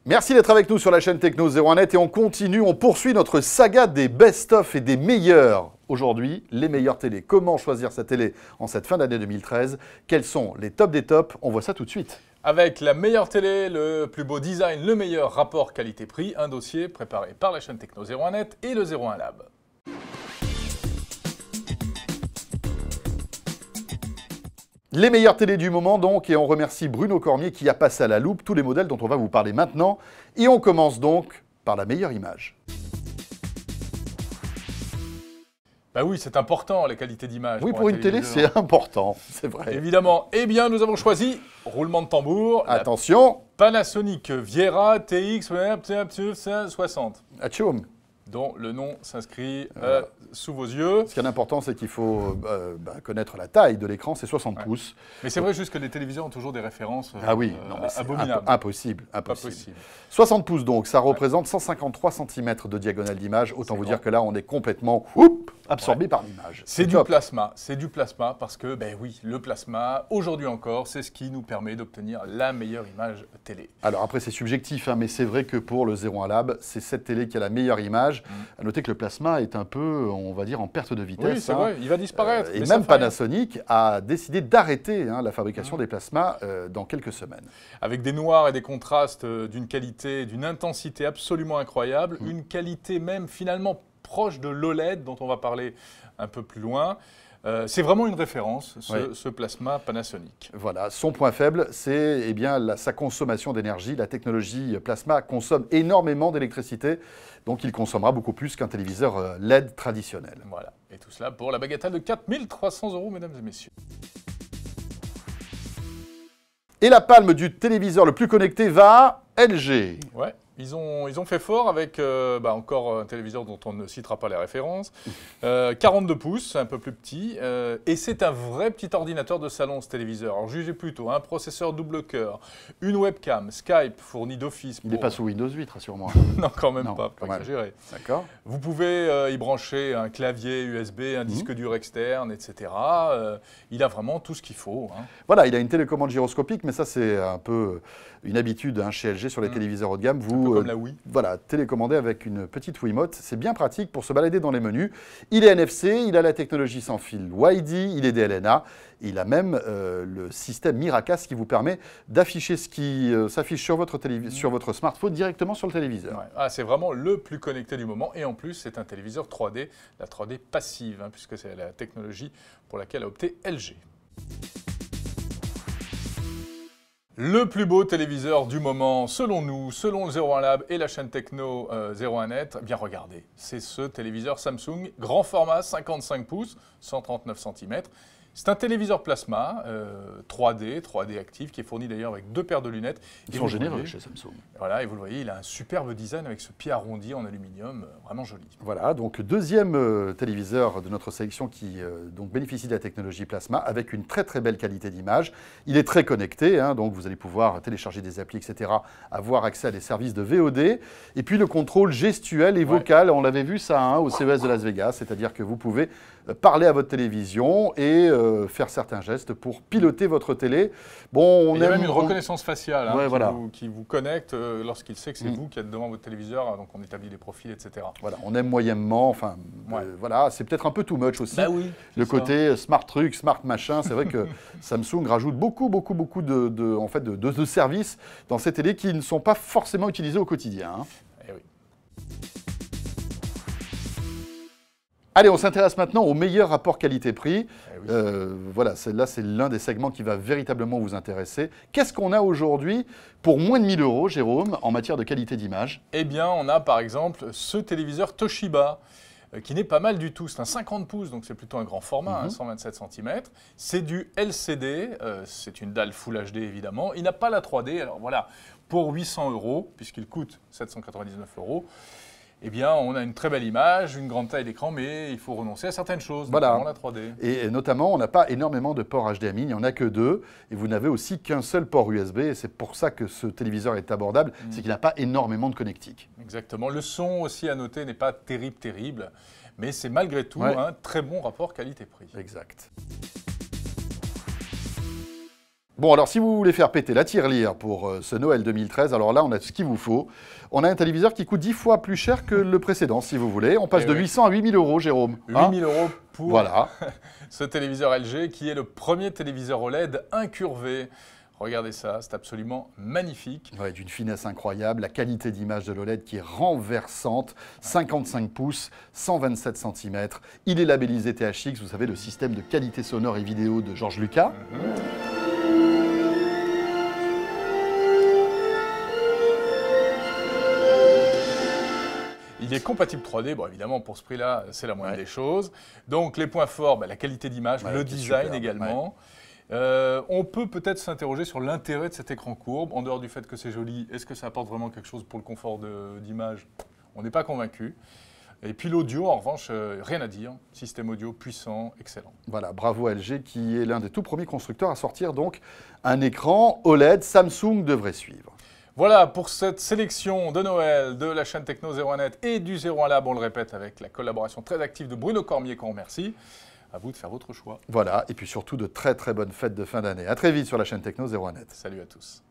Merci d'être avec nous sur la chaîne Techno 01net et on continue, on poursuit notre saga des best-of et des meilleurs. Aujourd'hui, les meilleures télés. Comment choisir sa télé en cette fin d'année 2013? Quels sont les tops des tops? On voit ça tout de suite. Avec la meilleure télé, le plus beau design, le meilleur rapport qualité-prix, un dossier préparé par la chaîne Techno 01net et le 01 Lab. Les meilleures télés du moment donc, et on remercie Bruno Cormier qui a passé à la loupe tous les modèles dont on va vous parler maintenant. Et on commence donc par la meilleure image. Bah oui, c'est important, la qualité d'image. Oui, pour une télé, c'est important, c'est vrai. Évidemment. Eh bien, nous avons choisi, roulement de tambour, attention, Panasonic Viera TX 60, atchoum, dont le nom s'inscrit sous vos yeux. Ce qui est important, c'est qu'il faut connaître la taille de l'écran, c'est 60 pouces. Mais c'est vrai juste que les téléviseurs ont toujours des références abominables. Impossible. 60 pouces donc, ça représente 153 cm de diagonale d'image. Autant vous dire que là, on est complètement absorbé par l'image. C'est du plasma, parce que, ben oui, le plasma, aujourd'hui encore, c'est ce qui nous permet d'obtenir la meilleure image télé. Alors après, c'est subjectif, hein, mais c'est vrai que pour le 01 Lab, c'est cette télé qui a la meilleure image. À noter que le plasma est un peu, on va dire, en perte de vitesse. Oui, c'est vrai, il va disparaître. Et même Panasonic a décidé d'arrêter la fabrication des plasmas dans quelques semaines. Avec des noirs et des contrastes d'une qualité, d'une intensité absolument incroyable, une qualité même finalement proche de l'OLED, dont on va parler un peu plus loin. C'est vraiment une référence, ce plasma Panasonic. Voilà, son point faible, c'est sa consommation d'énergie. La technologie plasma consomme énormément d'électricité, donc il consommera beaucoup plus qu'un téléviseur LED traditionnel. Voilà, et tout cela pour la bagatelle de 4 300 €, mesdames et messieurs. Et la palme du téléviseur le plus connecté va à LG. Ouais. Ils ont fait fort avec encore un téléviseur dont on ne citera pas les références. 42 pouces, un peu plus petit. Et c'est un vrai petit ordinateur de salon, ce téléviseur. Alors jugez plutôt, un processeur double cœur, une webcam, Skype fourni d'office. Il n'est pas sous Windows 8, rassure-moi. Non, quand même pas exagérer. D'accord. Vous pouvez y brancher un clavier USB, un disque dur externe, etc. Il a vraiment tout ce qu'il faut. Hein. Voilà, il a une télécommande gyroscopique, mais ça c'est un peu une habitude chez LG sur les téléviseurs haut de gamme. Vous, comme la Wii. Voilà, télécommandez avec une petite Wiimote. C'est bien pratique pour se balader dans les menus. Il est NFC, il a la technologie sans fil WiDi, il est DLNA. Il a même le système Miracast qui vous permet d'afficher ce qui s'affiche sur votre smartphone directement sur le téléviseur. Ouais. Ah, c'est vraiment le plus connecté du moment. Et en plus, c'est un téléviseur 3D, la 3D passive, puisque c'est la technologie pour laquelle a opté LG. Le plus beau téléviseur du moment, selon nous, selon le 01 Lab et la chaîne Techno 01net, bien regardez, c'est ce téléviseur Samsung, grand format, 55 pouces, 139 cm. C'est un téléviseur plasma 3D actif, qui est fourni d'ailleurs avec 2 paires de lunettes. Ils sont généreux chez Samsung. Voilà, et vous le voyez, il a un superbe design avec ce pied arrondi en aluminium, vraiment joli. Voilà, donc deuxième téléviseur de notre sélection qui donc bénéficie de la technologie plasma avec une très très belle qualité d'image. Il est très connecté, donc vous allez pouvoir télécharger des applis, etc., avoir accès à des services de VOD. Et puis le contrôle gestuel et vocal, on l'avait vu ça au CES de Las Vegas, c'est-à-dire que vous pouvez parler à votre télévision et faire certains gestes pour piloter votre télé. Bon, il y a même une reconnaissance faciale qui vous connecte lorsqu'il sait que c'est vous qui êtes devant votre téléviseur, donc on établit des profils, etc. Voilà, on aime moyennement, enfin, voilà, c'est peut-être un peu too much aussi. Bah oui, le côté smart truc, smart machin, c'est vrai que Samsung rajoute beaucoup de services dans ces télés qui ne sont pas forcément utilisés au quotidien. Eh oui. voilà, celle-là, c'est l'un des segments qui va véritablement vous intéresser. Qu'est-ce qu'on a aujourd'hui pour moins de 1000 € chez Rumos? Eh bien, on a par exemple ce téléviseur Allez, on s'intéresse maintenant au meilleur rapport qualité-prix. Voilà, celle-là, c'est l'un des segments qui va véritablement vous intéresser. Qu'est-ce qu'on a aujourd'hui pour moins de 1000 €, Jérôme, en matière de qualité d'image? Eh bien, on a par exemple ce téléviseur Toshiba, qui n'est pas mal du tout. C'est un 50 pouces, donc c'est plutôt un grand format, 127 cm. C'est du LCD, c'est une dalle Full HD évidemment. Il n'a pas la 3D, alors voilà, pour 800 €, puisqu'il coûte 799 €, eh bien, on a une très belle image, une grande taille d'écran, mais il faut renoncer à certaines choses, notamment la 3D. Et notamment, on n'a pas énormément de ports HDMI, il n'y en a que 2, et vous n'avez aussi qu'un seul port USB, et c'est pour ça que ce téléviseur est abordable, c'est qu'il n'a pas énormément de connectique. Exactement. Le son aussi, à noter, n'est pas terrible, mais c'est malgré tout un très bon rapport qualité-prix. Exact. Bon, alors si vous voulez faire péter la tirelire pour ce Noël 2013, alors là, on a ce qu'il vous faut. On a un téléviseur qui coûte 10 fois plus cher que le précédent, si vous voulez. On passe de 800 à 8000 euros, Jérôme. 8000 euros pour voilà. ce téléviseur LG qui est le premier téléviseur OLED incurvé. Regardez ça, c'est absolument magnifique. Ouais, d'une finesse incroyable, la qualité d'image de l'OLED qui est renversante, 55 pouces, 127 cm. Il est labellisé THX, vous savez, le système de qualité sonore et vidéo de George Lucas. Il est compatible 3D, bon évidemment pour ce prix-là, c'est la moindre des choses. Donc les points forts, la qualité d'image, le design également. On peut peut-être s'interroger sur l'intérêt de cet écran courbe, en dehors du fait que c'est joli, est-ce que ça apporte vraiment quelque chose pour le confort d'image? On n'est pas convaincu. Et puis l'audio, en revanche, rien à dire, système audio puissant, excellent. Voilà, bravo LG qui est l'un des tout premiers constructeurs à sortir donc un écran OLED, Samsung devrait suivre. Voilà pour cette sélection de Noël de la chaîne Techno 01net et du 01 Lab, on le répète, avec la collaboration très active de Bruno Cormier qu'on remercie. À vous de faire votre choix. Voilà, et puis surtout de très très bonnes fêtes de fin d'année. À très vite sur la chaîne Techno 01net. Salut à tous.